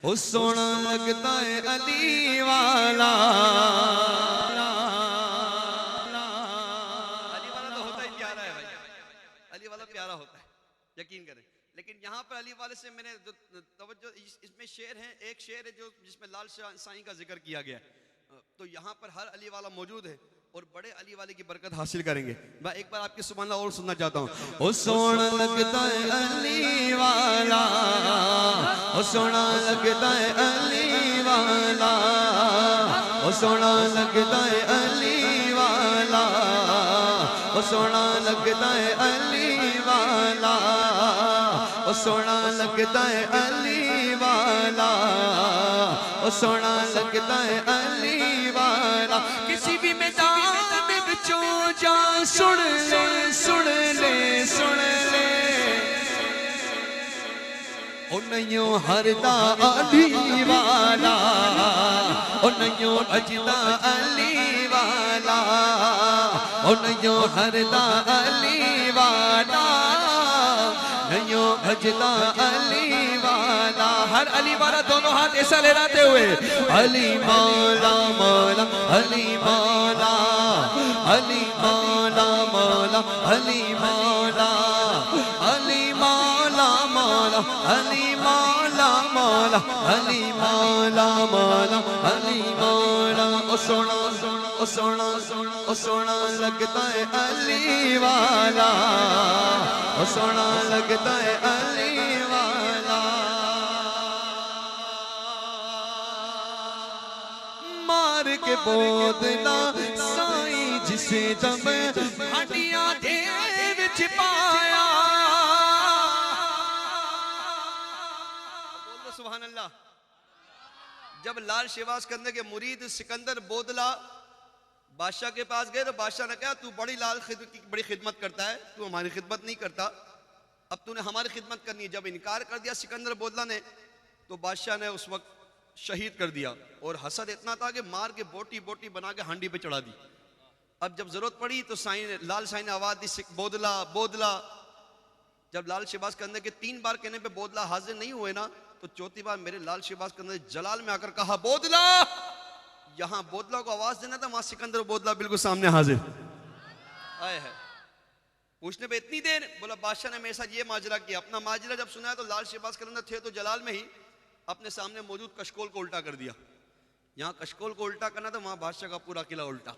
वो सोना लगता है अली वाला। अली वाला तो होता ही प्यारा है भाई, अली वाला प्यारा होता है, यकीन करें। लेकिन यहाँ पर अली वाले से मैंने जो तवज्जो, इसमें शेर है, एक शेर है जो जिसमें लाल साईं का जिक्र किया गया है। तो यहाँ पर हर अली वाला मौजूद है और बड़े अली वाले की बरकत हासिल करेंगे। मैं एक बार आपकी सुभान अल्लाह और सुनना चाहता हूँ। ओ सोना लगता है अली वाला, ओ सोना लगता है अली वाला, ओ सोना लगता है अली वाला, ओ सोना लगता है अली वाला, ओ सोना लगता है अली वाला, ओ सोना लगता है अली वाला। किसी भी मैदान में बिचो जा सुन ले, सुन ले, सुन ले। ओ नयो हरदा अली वाला, ओ नयो अजदा अली वाला, ओ नयो हरदा अली वाला, नयो अजदा अली वाला। हर अली वाला दोनों हाथ ऐसा लहराते हुए अली मौला मौला, अली मौला, अली मौला मौला, अली मौला, अली मौला मौला, अली मौला मौला, अली मौला मौला, अली मौला। ओ सोना ओ सोना ओ सोना लगता है अली वाला, ओ सोना लगता है अली वाला। मार के बोदना साईं जिसे दम हड्डियां दे विच पाया। बोलो सुभान अल्लाह। जब लाल शेवास करने के मुरीद सिकंदर बोदला बादशाह के पास गए तो बादशाह ने कहा तू बड़ी लाल की बड़ी खिदमत करता है, तू हमारी खिदमत नहीं करता, अब तूने हमारी खिदमत करनी है। जब इनकार कर दिया सिकंदर बोदला ने तो बादशाह ने उस वक्त शहीद कर दिया और हसद इतना था कि मार के बोटी बोटी बना के हांडी पे चढ़ा दी। अब जब जरूरत पड़ी तो लाल साईं ने आवाज दी बोदला बोदला। जब लाल शेबाज करने के 3 बार कहने पे बोदला हाजिर नहीं हुए ना तो चौथी बार मेरे लाल शेबाज करने जलाल में आकर कहा बोदला। यहां बोदला को आवाज देना था, वहां सिकंदर बोदला बिल्कुल सामने हाजिर आए है। पूछने पे इतनी देर बोला बादशाह ने मेरे साथ ये माजरा किया। अपना माजरा जब सुना तो लाल शेबाज के अंदर थे तो जलाल में ही अपने सामने मौजूद कशकोल को उल्टा कर दिया। यहां कशकोल को उल्टा करना था, वहां बादशाह का पूरा किला उल्टा।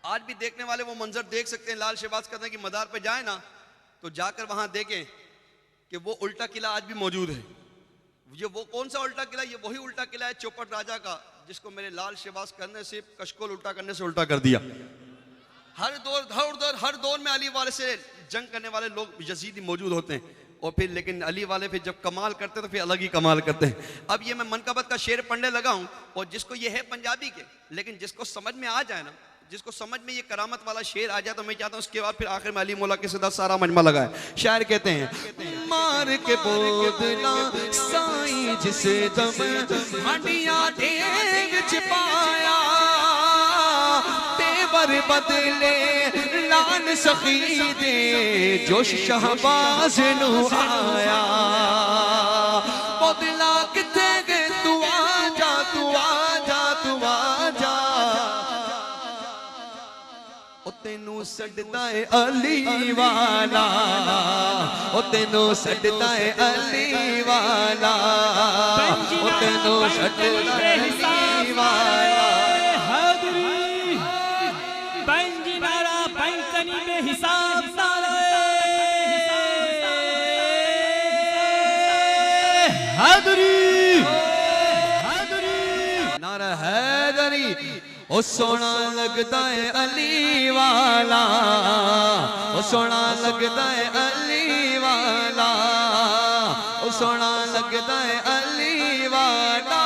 आज भी देखने वाले वो मंजर देख सकते हैं। लाल शेबाज करने की मदार पे जाए ना तो जाकर वहां देखें कि वो उल्टा किला आज भी मौजूद है। ये वो कौन सा उल्टा किला? ये वही उल्टा किला है चौपट राजा का जिसको मेरे लाल शेबाज करने से कशकोल उल्टा करने से उल्टा कर दिया। हर दौर में अली वाले से जंग करने वाले लोग यजीदी मौजूद होते हैं और फिर लेकिन अली वाले फिर जब कमाल करते हैं तो फिर अलग ही कमाल करते हैं। अब ये मैं मनकबत का शेर पढ़ने लगा हूं और जिसको ये है पंजाबी के, लेकिन जिसको समझ में आ जाए ना, जिसको समझ में ये करामत वाला शेर आ जाए तो मैं चाहता हूं उसके बाद फिर आखिर में अली मौला के सदा सारा मजमा लगाए। शायर कहते हैं मार के बोदना साईं जिसे दम हड्डियां दे विच पाया, तेवर बदले लाल सखी दे जोश शहबाज नू आया। बोदला किथे गए तू आजा, तू आजा, तू आजा। ओ तेनू सड़दा है अली वाला, ओ तेनू सड़दा है अली वाला, ओ तेनू सड़दा है अली वाला। पंजनारा पंकनी में हिसाब नारा हैदरी, नारा हैदरी। ओ सोना लगता है अली वाला, ओ सोना लगता है अली वाला, ओ सोना लगता है अली वाला,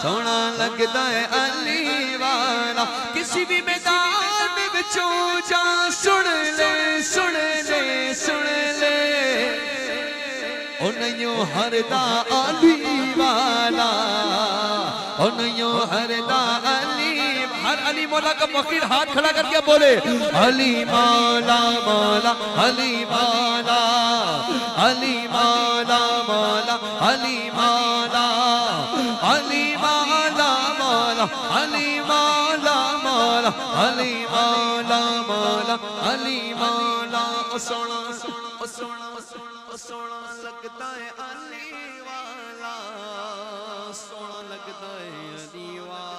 सोना लगता है अली वाला। किसी भी मैदान में बिचो जा सुन ले, सुन ले, सुन ले। ओ नयो हरदा अली वाला, ओ नयो हरदा अली हर अली मौला का फकीर हाथ खड़ा करके बोले अली मौला मौला अली मौला अली मौला मौला अली मौला अली मौला मौला अली मौला मौला अली मौला मौला अली मौला सोना सोना सोना सोना लगता है अली वाला सोना लगता है अली वाला